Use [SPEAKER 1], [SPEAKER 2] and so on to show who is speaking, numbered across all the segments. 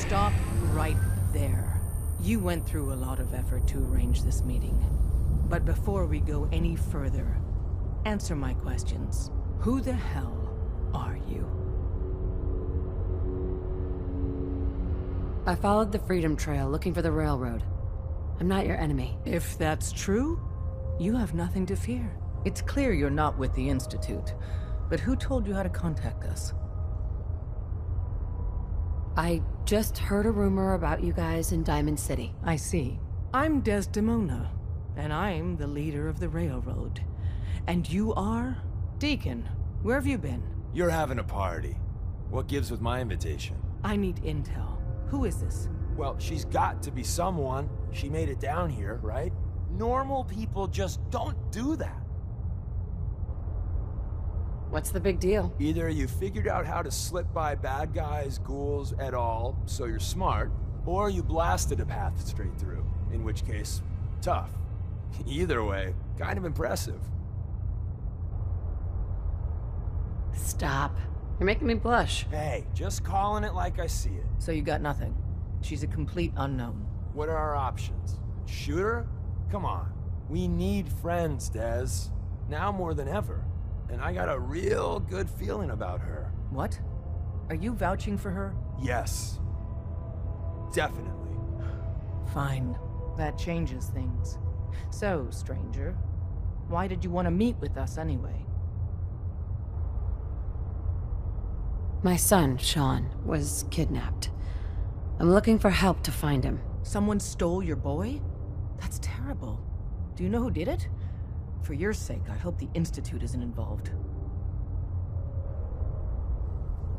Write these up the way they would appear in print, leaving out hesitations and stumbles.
[SPEAKER 1] Stop right there. You went through a lot of effort to arrange this meeting. But before we go any further, answer my questions. Who the hell are you?
[SPEAKER 2] I followed the Freedom Trail looking for the railroad. I'm not your enemy.
[SPEAKER 1] If that's true, you have nothing to fear. It's clear you're not with the Institute, but who told you how to contact us?
[SPEAKER 2] I just heard a rumor about you guys in Diamond City.
[SPEAKER 1] I see. I'm Desdemona, and I'm the leader of the railroad. And you are? Deacon, where have you been?
[SPEAKER 3] You're having a party. What gives with my invitation?
[SPEAKER 1] I need intel. Who is this?
[SPEAKER 3] Well, she's got to be someone. She made it down here, right? Normal people just don't do that.
[SPEAKER 2] What's the big deal?
[SPEAKER 3] Either you figured out how to slip by bad guys, ghouls, et al., so you're smart, or you blasted a path straight through, in which case, tough. Either way, kind of impressive.
[SPEAKER 2] Stop. You're making me blush.
[SPEAKER 3] Hey, just calling it like I see it.
[SPEAKER 1] So you got nothing. She's a complete unknown.
[SPEAKER 3] What are our options? Shoot her? Come on. We need friends, Des. Now more than ever. And I got a real good feeling about her.
[SPEAKER 1] What? Are you vouching for her?
[SPEAKER 3] Yes. Definitely.
[SPEAKER 1] Fine. That changes things. So, stranger, why did you want to meet with us anyway?
[SPEAKER 2] My son, Sean, was kidnapped. I'm looking for help to find him.
[SPEAKER 1] Someone stole your boy? That's terrible. Do you know who did it? For your sake, I hope the Institute isn't involved.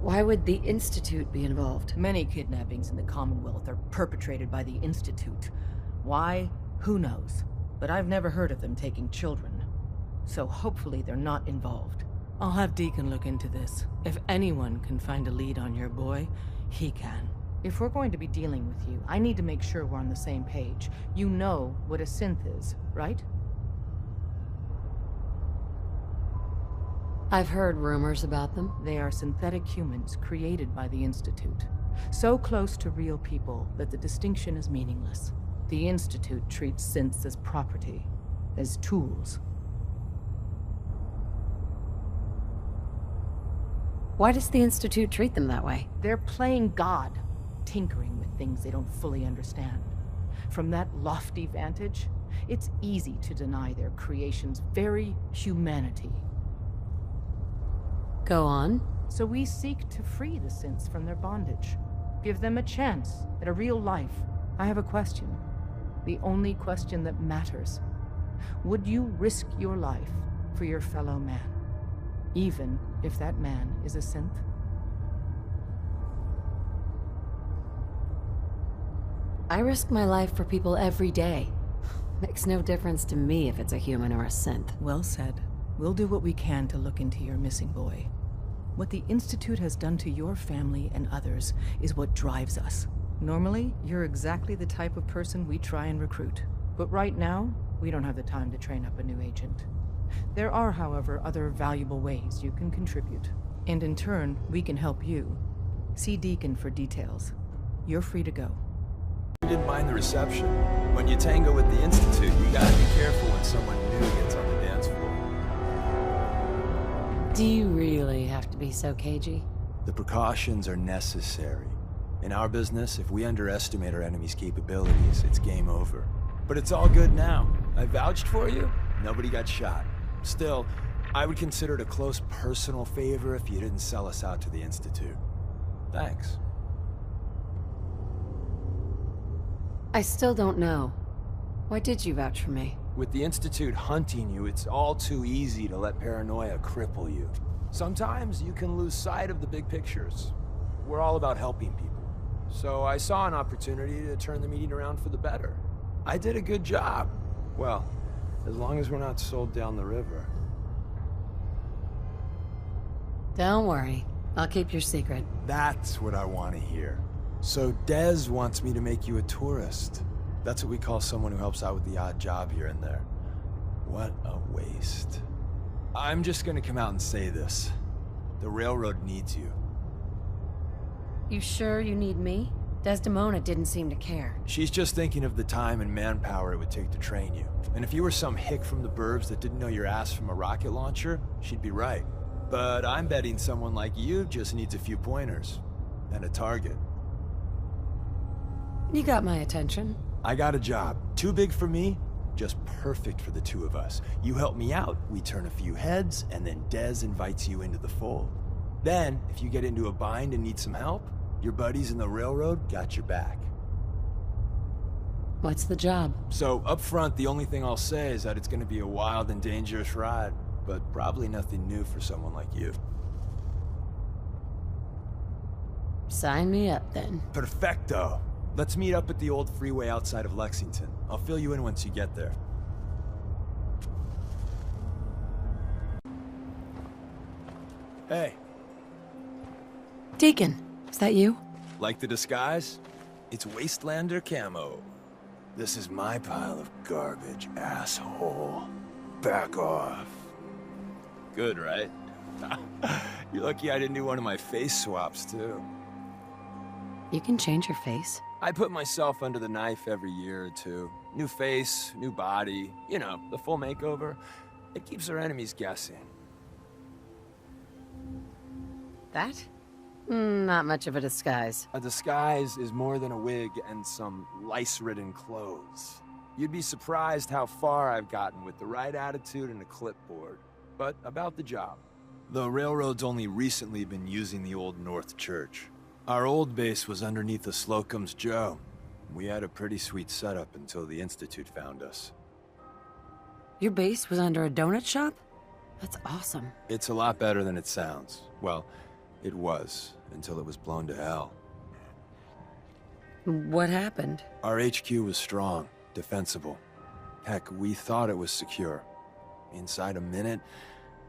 [SPEAKER 2] Why would the Institute be involved?
[SPEAKER 1] Many kidnappings in the Commonwealth are perpetrated by the Institute. Why? Who knows? But I've never heard of them taking children. So hopefully they're not involved. I'll have Deacon look into this. If anyone can find a lead on your boy, he can. If we're going to be dealing with you, I need to make sure we're on the same page. You know what a synth is, right?
[SPEAKER 2] I've heard rumors about them.
[SPEAKER 1] They are synthetic humans created by the Institute. So close to real people that the distinction is meaningless. The Institute treats synths as property, as tools.
[SPEAKER 2] Why does the Institute treat them that way?
[SPEAKER 1] They're playing God, tinkering with things they don't fully understand. From that lofty vantage, it's easy to deny their creation's very humanity.
[SPEAKER 2] Go on.
[SPEAKER 1] So we seek to free the synths from their bondage. Give them a chance at a real life. I have a question. The only question that matters. Would you risk your life for your fellow man? Even if that man is a synth?
[SPEAKER 2] I risk my life for people every day. Makes no difference to me if it's a human or a synth.
[SPEAKER 1] Well said. We'll do what we can to look into your missing boy. What the Institute has done to your family and others is what drives us. Normally, you're exactly the type of person we try and recruit. But right now, we don't have the time to train up a new agent. There are, however, other valuable ways you can contribute. And in turn, we can help you. See Deacon for details. You're free to go.
[SPEAKER 3] You didn't mind the reception. When you tango with the Institute, you gotta be careful when someone new gets on the dance floor.
[SPEAKER 2] Do you really have to be so cagey?
[SPEAKER 3] The precautions are necessary. In our business, if we underestimate our enemy's capabilities, it's game over. But it's all good now. I vouched for you, nobody got shot. Still, I would consider it a close personal favor if you didn't sell us out to the Institute. Thanks.
[SPEAKER 2] I still don't know. Why did you vouch for me?
[SPEAKER 3] With the Institute hunting you, it's all too easy to let paranoia cripple you. Sometimes you can lose sight of the big pictures. We're all about helping people. So I saw an opportunity to turn the meeting around for the better. I did a good job. Well, as long as we're not sold down the river.
[SPEAKER 2] Don't worry. I'll keep your secret.
[SPEAKER 3] That's what I want to hear. So Dez wants me to make you a tourist. That's what we call someone who helps out with the odd job here and there. What a waste. I'm just gonna come out and say this. The railroad needs you.
[SPEAKER 2] You sure you need me? Desdemona didn't seem to care.
[SPEAKER 3] She's just thinking of the time and manpower it would take to train you. And if you were some hick from the burbs that didn't know your ass from a rocket launcher, she'd be right. But I'm betting someone like you just needs a few pointers. And a target.
[SPEAKER 2] You got my attention.
[SPEAKER 3] I got a job. Too big for me, just perfect for the two of us. You help me out, we turn a few heads, and then Dez invites you into the fold. Then, if you get into a bind and need some help, your buddies in the railroad got your back.
[SPEAKER 2] What's the job?
[SPEAKER 3] So, up front, the only thing I'll say is that it's gonna be a wild and dangerous ride, but probably nothing new for someone like you.
[SPEAKER 2] Sign me up, then.
[SPEAKER 3] Perfecto. Let's meet up at the old freeway outside of Lexington. I'll fill you in once you get there. Hey.
[SPEAKER 2] Deacon, is that you?
[SPEAKER 3] Like the disguise? It's Wastelander camo. This is my pile of garbage, asshole. Back off. Good, right? You're lucky I didn't do one of my face swaps, too.
[SPEAKER 2] You can change your face.
[SPEAKER 3] I put myself under the knife every year or two. New face, new body, you know, the full makeover. It keeps our enemies guessing.
[SPEAKER 2] That? Not much of a disguise.
[SPEAKER 3] A disguise is more than a wig and some lice-ridden clothes. You'd be surprised how far I've gotten with the right attitude and a clipboard. But about the job. The railroad's only recently been using the Old North Church. Our old base was underneath the Slocum's Joe. We had a pretty sweet setup until the Institute found us.
[SPEAKER 2] Your base was under a donut shop? That's awesome.
[SPEAKER 3] It's a lot better than it sounds. Well, it was, until it was blown to hell.
[SPEAKER 2] What happened?
[SPEAKER 3] Our HQ was strong, defensible. Heck, we thought it was secure. Inside a minute,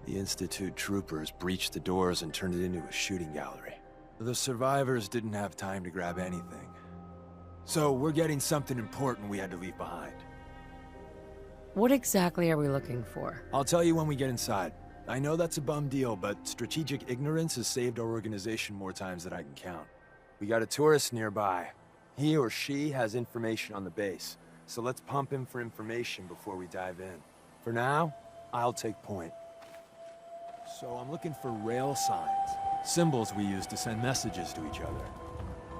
[SPEAKER 3] the Institute troopers breached the doors and turned it into a shooting gallery. The survivors didn't have time to grab anything. So we're getting something important we had to leave behind.
[SPEAKER 2] What exactly are we looking for?
[SPEAKER 3] I'll tell you when we get inside. I know that's a bum deal, but strategic ignorance has saved our organization more times than I can count. We got a tourist nearby. He or she has information on the base, so let's pump him for information before we dive in. For now, I'll take point. So I'm looking for rail signs. Symbols we use to send messages to each other.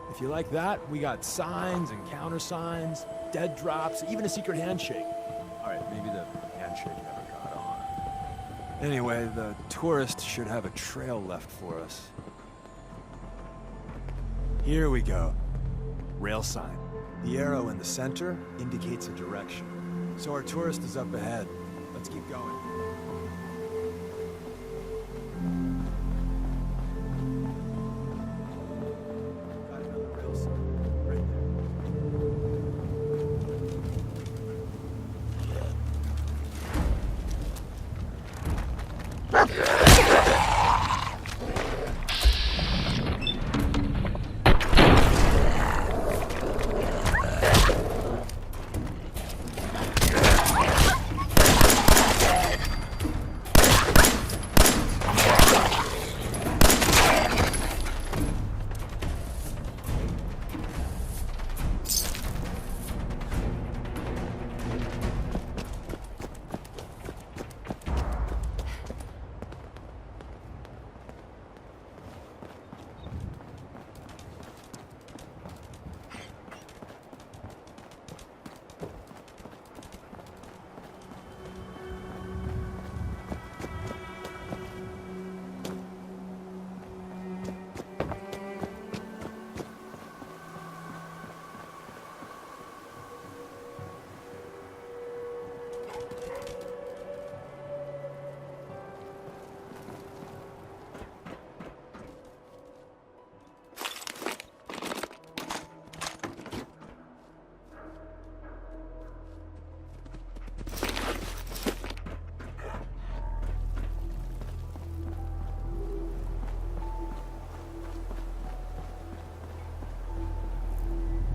[SPEAKER 3] If you like that, we got signs and countersigns, dead drops, even a secret handshake. Alright, maybe the handshake never got on. Anyway, the tourist should have a trail left for us. Here we go. Rail sign. The arrow in the center indicates a direction. So our tourist is up ahead. Let's keep going. Got another rail sign. Right there.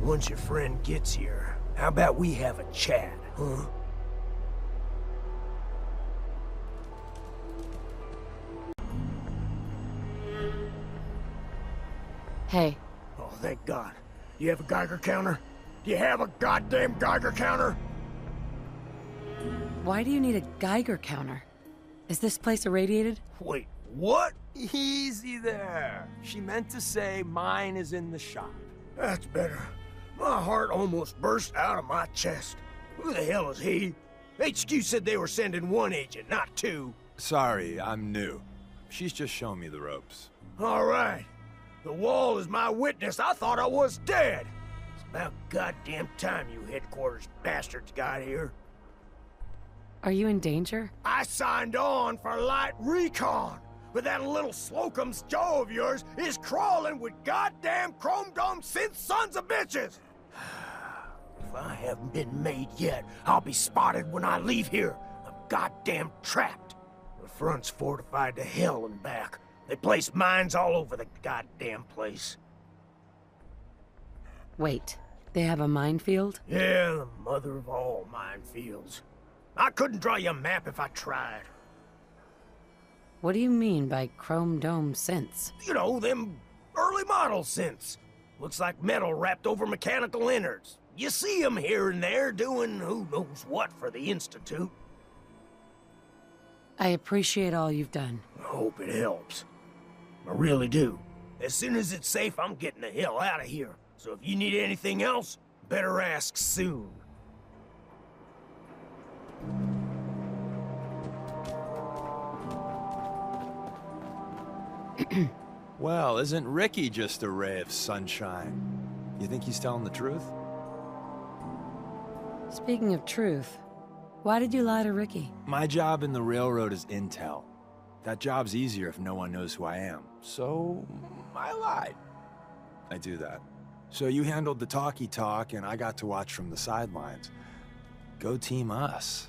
[SPEAKER 4] Once your friend gets here, how about we have a chat, huh?
[SPEAKER 2] Hey,
[SPEAKER 4] Oh, thank God. Do you have a Geiger counter? Do you have a goddamn Geiger counter?
[SPEAKER 2] Why do you need a Geiger counter? Is this place irradiated?
[SPEAKER 4] Wait, what?
[SPEAKER 3] Easy there. She meant to say mine is in the shop.
[SPEAKER 4] That's better. My heart almost burst out of my chest. Who the hell is he? HQ said they were sending one agent, not two.
[SPEAKER 3] Sorry, I'm new. She's just shown me the ropes.
[SPEAKER 4] All right. The wall is my witness. I thought I was dead. It's about goddamn time you headquarters bastards got here.
[SPEAKER 2] Are you in danger?
[SPEAKER 4] I signed on for light recon, but that little Slocum's Joe of yours is crawling with goddamn chrome dome synth sons of bitches. If I haven't been made yet, I'll be spotted when I leave here. I'm goddamn trapped. The front's fortified to hell and back. They place mines all over the goddamn place.
[SPEAKER 2] Wait, they have a minefield?
[SPEAKER 4] Yeah, the mother of all minefields. I couldn't draw you a map if I tried.
[SPEAKER 2] What do you mean by chrome dome synths?
[SPEAKER 4] You know, them early model synths. Looks like metal wrapped over mechanical innards. You see them here and there doing who knows what for the Institute.
[SPEAKER 2] I appreciate all you've done.
[SPEAKER 4] I hope it helps. I really do. As soon as it's safe, I'm getting the hell out of here. So if you need anything else, better ask soon.
[SPEAKER 3] Well, isn't Ricky just a ray of sunshine? You think he's telling the truth?
[SPEAKER 2] Speaking of truth, why did you lie to Ricky?
[SPEAKER 3] My job in the railroad is intel. That job's easier if no one knows who I am. So, I lied. I do that. So you handled the talkie talk, and I got to watch from the sidelines. Go team us.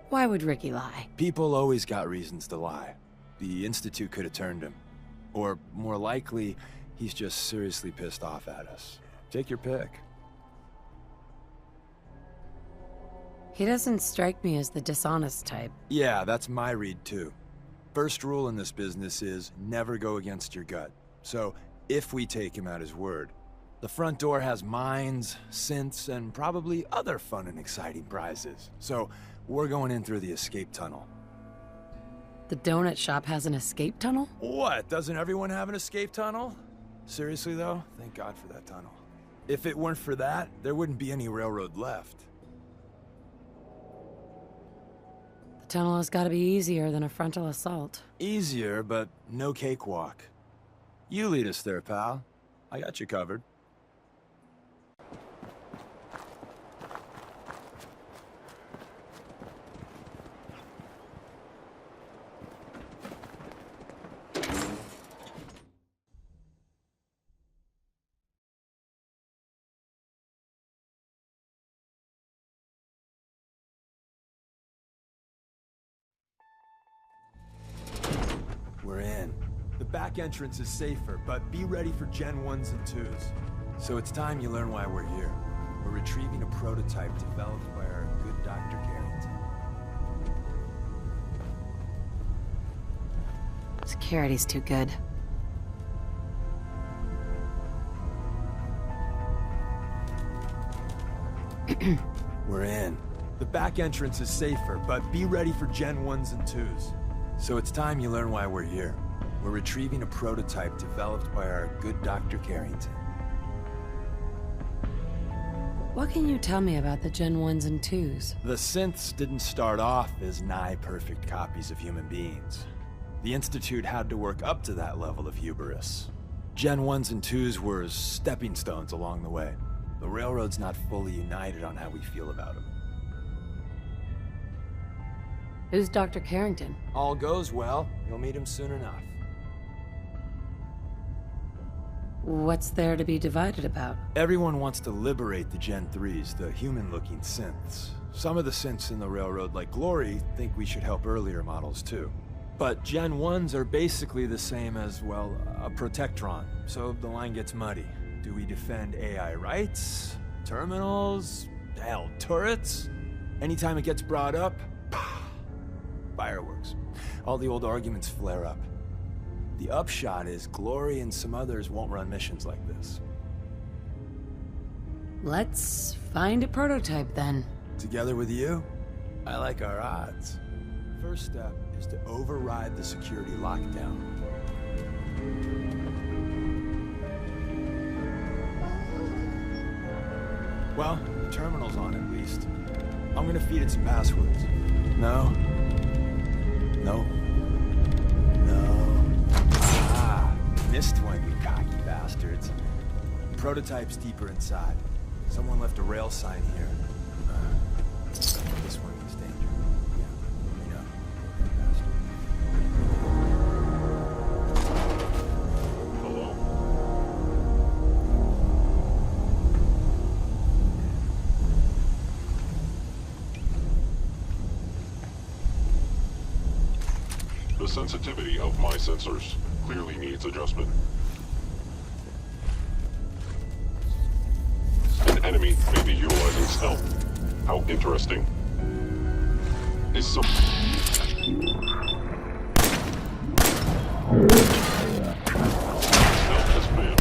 [SPEAKER 2] Why would Ricky lie?
[SPEAKER 3] People always got reasons to lie. The Institute could have turned him. Or, more likely, he's just seriously pissed off at us. Take your pick.
[SPEAKER 2] He doesn't strike me as the dishonest type.
[SPEAKER 3] Yeah, that's my read too. First rule in this business is never go against your gut. So, if we take him at his word, the front door has mines, synths, and probably other fun and exciting prizes. So, we're going in through the escape tunnel.
[SPEAKER 2] The donut shop has an escape tunnel?
[SPEAKER 3] What? Doesn't everyone have an escape tunnel? Seriously though, thank God for that tunnel. If it weren't for that, there wouldn't be any railroad left.
[SPEAKER 2] The tunnel has got to be easier than a frontal assault.
[SPEAKER 3] Easier, but no cakewalk. You lead us there, pal. I got you covered. We're in. The back entrance is safer, but be ready for Gen 1s and 2s. So it's time you learn why we're here. We're retrieving a prototype developed by our good Dr. Carrington.
[SPEAKER 2] Security's too good.
[SPEAKER 3] We're in. The back entrance is safer, but be ready for Gen 1s and 2s. So it's time you learn why we're here. We're retrieving a prototype developed by our good Dr. Carrington.
[SPEAKER 2] What can you tell me about the Gen 1s and 2s?
[SPEAKER 3] The synths didn't start off as nigh-perfect copies of human beings. The Institute had to work up to that level of hubris. Gen 1s and 2s were stepping stones along the way. The Railroad's not fully united on how we feel about them.
[SPEAKER 2] Who's Dr. Carrington?
[SPEAKER 3] All goes well, you'll meet him soon enough.
[SPEAKER 2] What's there to be divided about?
[SPEAKER 3] Everyone wants to liberate the Gen 3s, the human-looking synths. Some of the synths in the Railroad, like Glory, think we should help earlier models too. But Gen 1s are basically the same as, well, a Protectron, so the line gets muddy. Do we defend AI rights? Terminals? Hell, turrets? Anytime it gets brought up, fireworks. All the old arguments flare up. The upshot is Glory and some others won't run missions like this.
[SPEAKER 2] Let's find a prototype then.
[SPEAKER 3] Together with you, I like our odds. First step is to override the security lockdown. Well, the terminal's on at least. I'm gonna feed it some passwords. No. No. No. Ah, missed one, you cocky bastards. The prototype's deeper inside. Someone left a rail sign here. This one is danger. Yeah, I know.
[SPEAKER 5] Hello? The sensitivity of my sensors clearly needs adjustment. An enemy may be utilizing stealth. How interesting. Is some... Stealth has failed.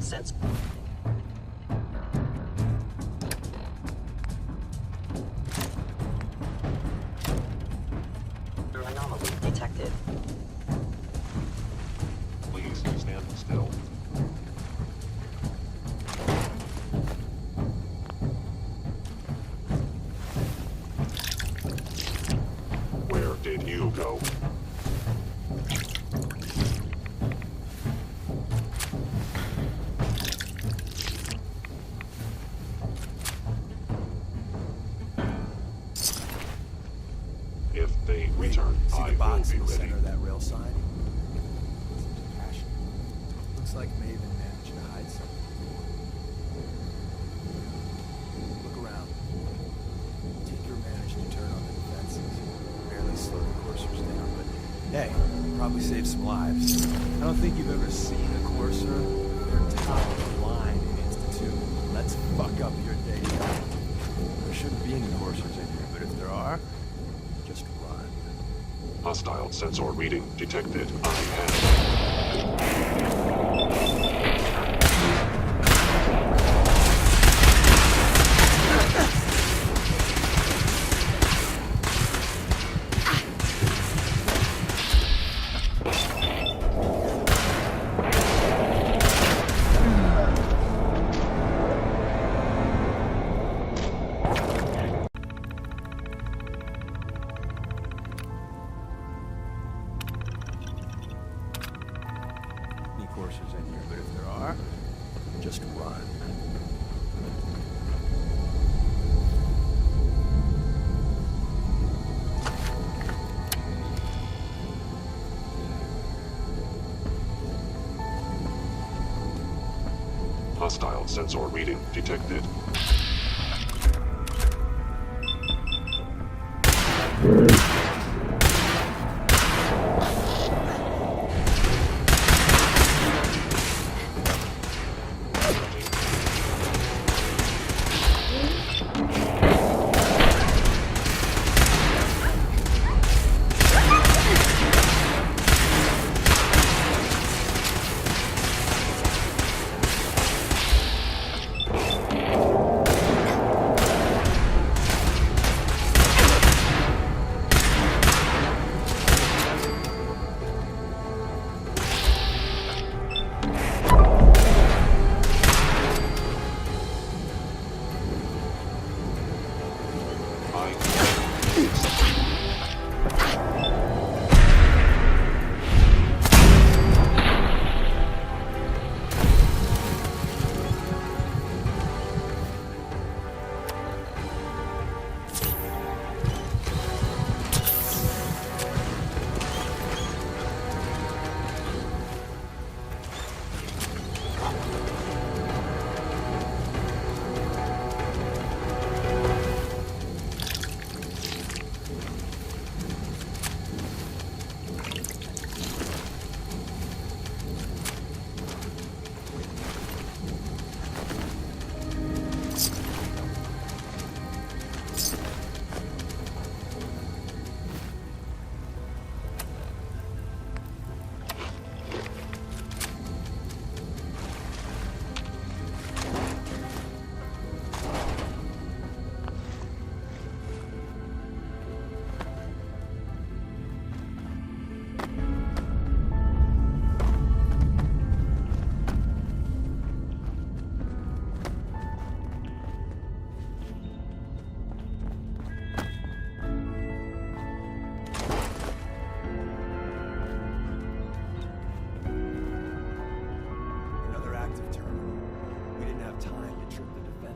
[SPEAKER 6] Sense. Anomaly detected.
[SPEAKER 5] Please stand still. Where did you go? If they return,
[SPEAKER 3] See
[SPEAKER 5] I
[SPEAKER 3] the box
[SPEAKER 5] will
[SPEAKER 3] in
[SPEAKER 5] be
[SPEAKER 3] the
[SPEAKER 5] ready.
[SPEAKER 3] center of that rail sign? Looks like Maven managed to hide something. Look around. Tinker managed to turn on the defenses. Barely slow the coursers down, but hey, probably saved some lives. I don't think you've ever seen a courser. They're top of the line in Institute. Let's fuck up your day. There shouldn't be any coursers in here, but if there are, just run.
[SPEAKER 5] Hostile sensor reading detected. I have.
[SPEAKER 3] Any coursers in here, but if there are, just run.
[SPEAKER 5] Hostile sensor reading detected.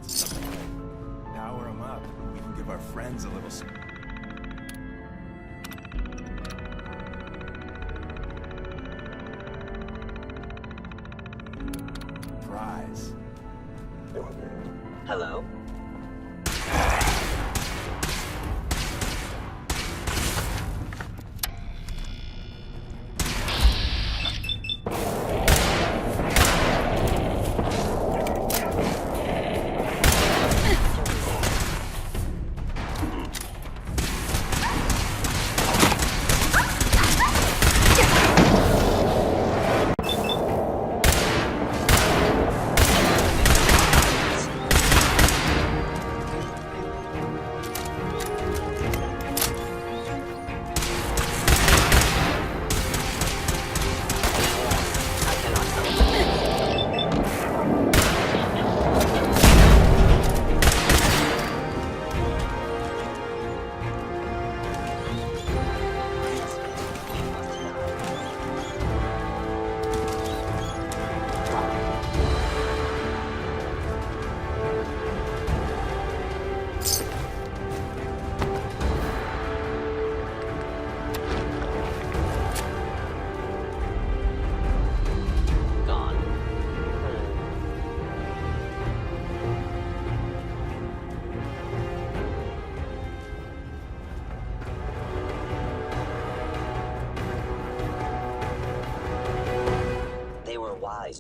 [SPEAKER 3] sense of something like power them up. We can give our friends a little prize.
[SPEAKER 6] Hello?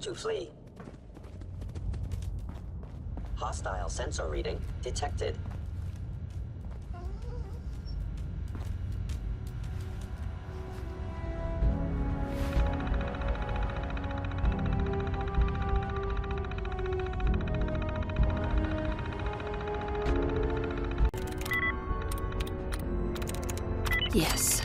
[SPEAKER 6] To flee. Hostile sensor reading detected.
[SPEAKER 2] Yes.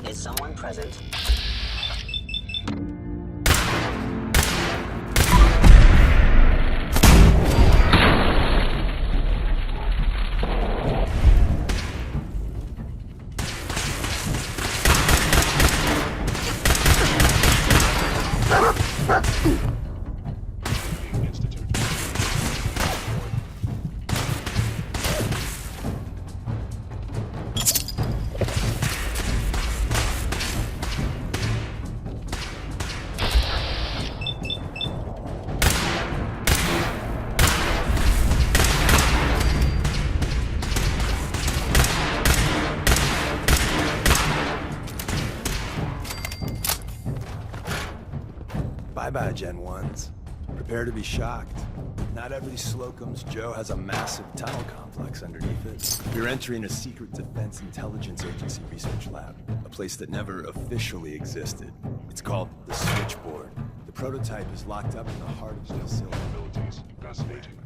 [SPEAKER 6] Is someone present?
[SPEAKER 5] Institute.
[SPEAKER 3] Bye-bye, Gen 1s. Prepare to be shocked. Not every Slocum's Joe has a massive tunnel complex underneath it. You're entering a secret Defense Intelligence Agency research lab, a place that never officially existed. It's called the Switchboard. The prototype is locked up in the heart of the facility.
[SPEAKER 5] Abilities. Fascinating.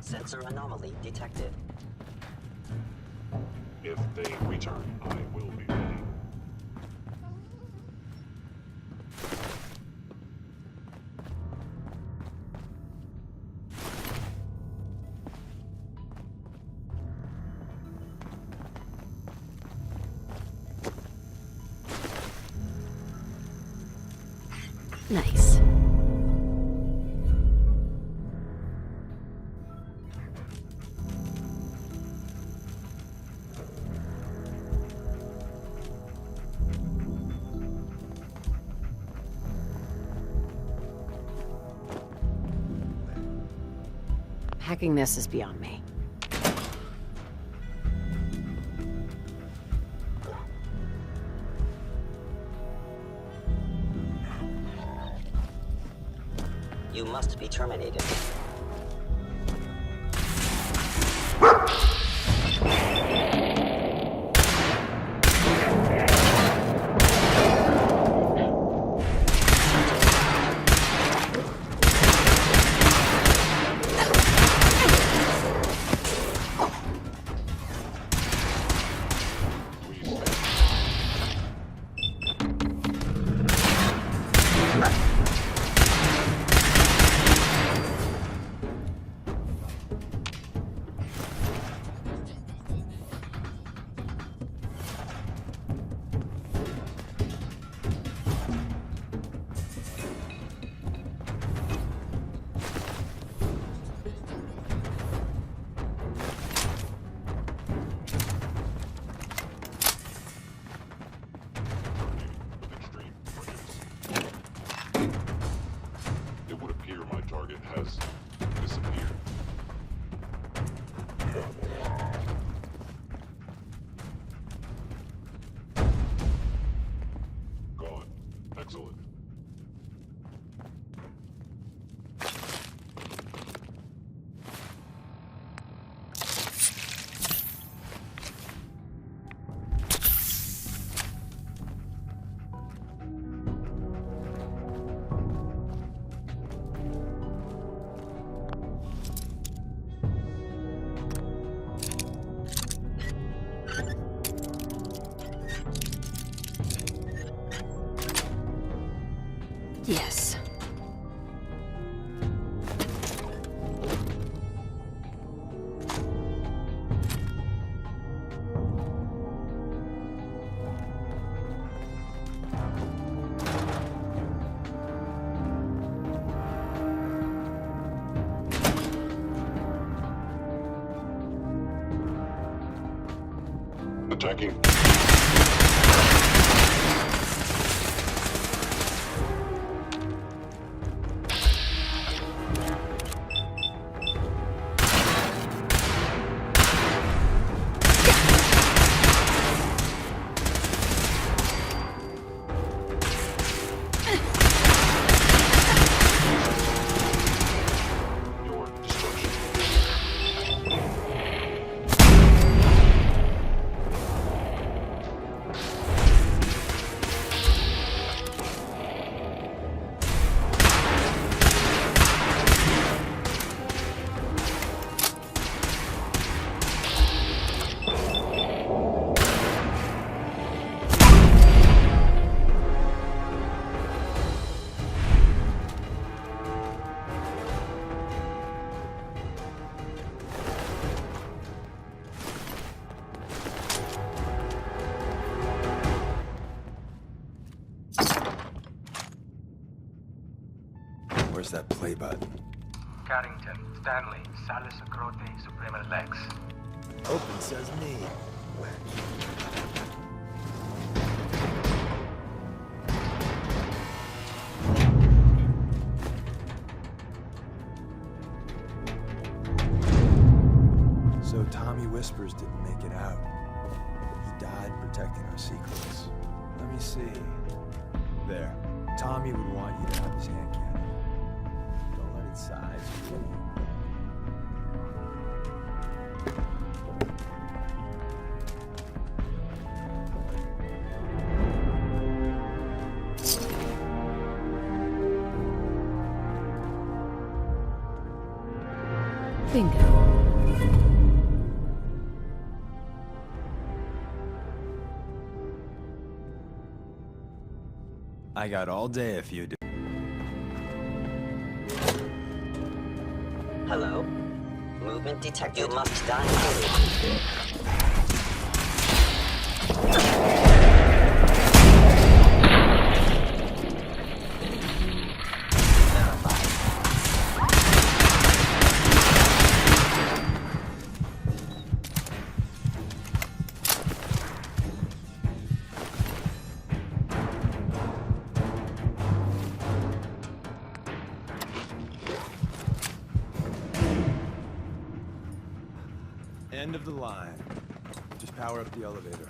[SPEAKER 6] Sensor anomaly detected.
[SPEAKER 5] If they return, I will be ready.
[SPEAKER 2] Nice. Hacking this is beyond me.
[SPEAKER 6] You must be terminated.
[SPEAKER 2] Yes.
[SPEAKER 5] Attacking. Your destruction.
[SPEAKER 3] Where's that play button?
[SPEAKER 7] Carrington, Stanley, Salus Acrote, Suprema Lex.
[SPEAKER 3] Open says me. So Tommy Whispers didn't make it out. He died protecting our secrets. Let me see. There. Tommy would want you to have his hand cannon. Don't let it size you.
[SPEAKER 2] Bingo.
[SPEAKER 3] I got all day if you do.
[SPEAKER 6] Hello? Movement detected. You must die fully.
[SPEAKER 3] End of the line. Just power up the elevator.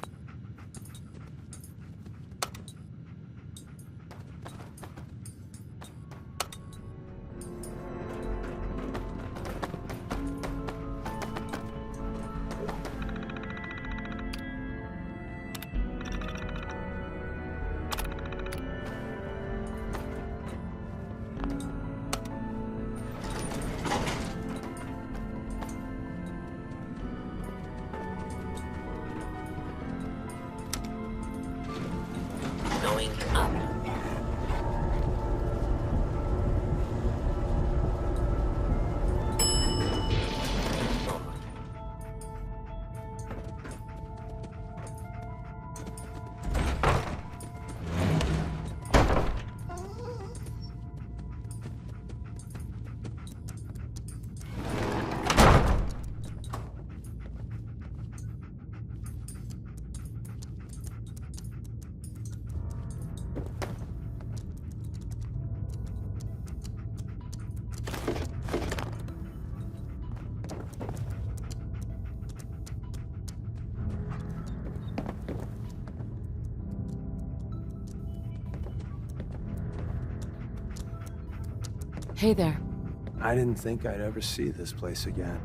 [SPEAKER 6] Going up.
[SPEAKER 2] Hey there.
[SPEAKER 3] I didn't think I'd ever see this place again.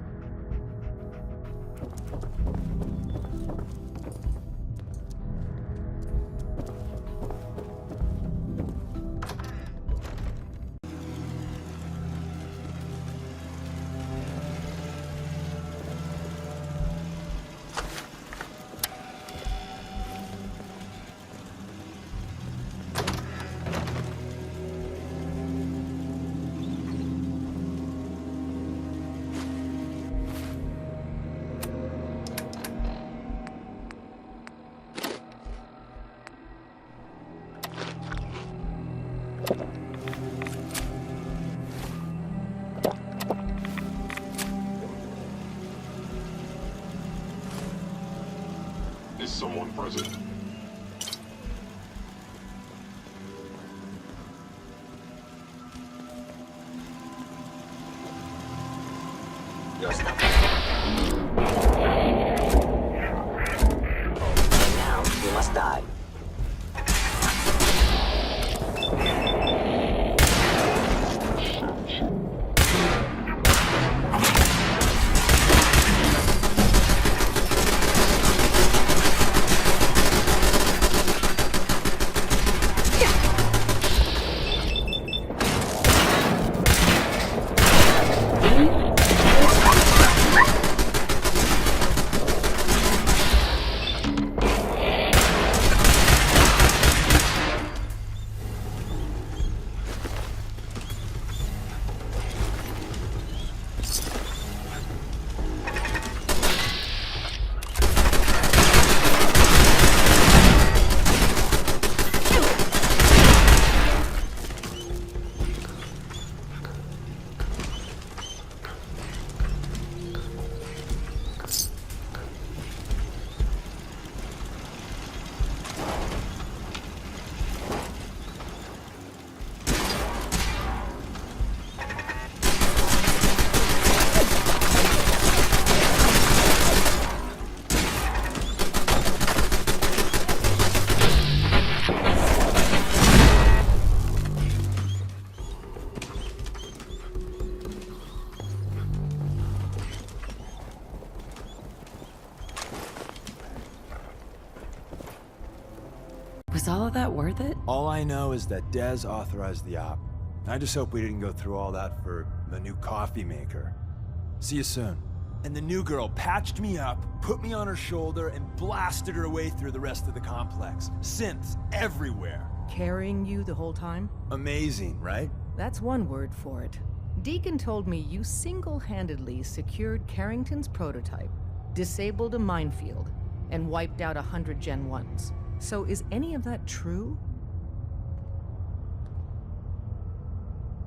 [SPEAKER 5] Is someone present?
[SPEAKER 6] You're stuck. And now you must die.
[SPEAKER 2] Was all of that worth it?
[SPEAKER 3] All I know is that Dez authorized the op. I just hope we didn't go through all that for the new coffee maker. See you soon. And the new girl patched me up, put me on her shoulder, and blasted her way through the rest of the complex. Synths everywhere.
[SPEAKER 1] Carrying you the whole time?
[SPEAKER 3] Amazing, right?
[SPEAKER 1] That's one word for it. Deacon told me you single-handedly secured Carrington's prototype, disabled a minefield, and wiped out 100 Gen 1s. So is any of that true?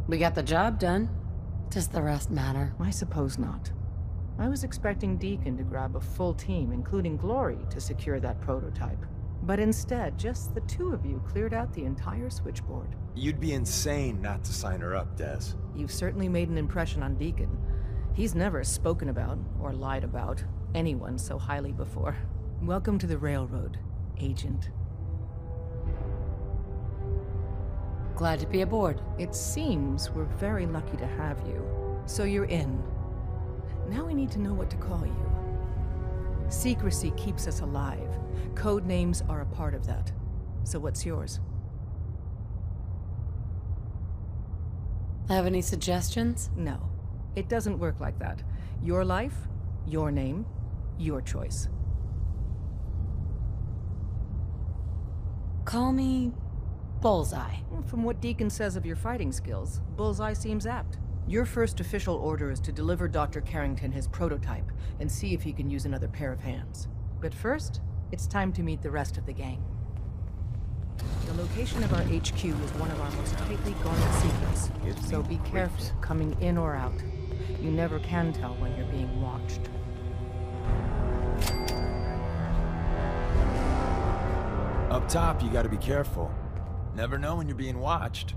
[SPEAKER 2] We got the job done. Does the rest matter?
[SPEAKER 1] I suppose not. I was expecting Deacon to grab a full team, including Glory, to secure that prototype. But instead, just the two of you cleared out the entire switchboard.
[SPEAKER 3] You'd be insane not to sign her up, Dez.
[SPEAKER 1] You've certainly made an impression on Deacon. He's never spoken about, or lied about, anyone so highly before. Welcome to the Railroad, Agent.
[SPEAKER 2] Glad to be aboard.
[SPEAKER 1] It seems we're very lucky to have you. So you're in. Now we need to know what to call you. Secrecy keeps us alive. Code names are a part of that. So what's yours?
[SPEAKER 2] Have any suggestions?
[SPEAKER 1] No. It doesn't work like that. Your life, your name, your choice.
[SPEAKER 2] Call me Bullseye.
[SPEAKER 1] From what Deacon says of your fighting skills, Bullseye seems apt. Your first official order is to deliver Dr. Carrington his prototype and see if he can use another pair of hands. But first, it's time to meet the rest of the gang. The location of our HQ is one of our most tightly guarded secrets, so be careful coming in or out. You never can tell when you're being watched.
[SPEAKER 3] Up top, you gotta be careful. Never know when you're being watched.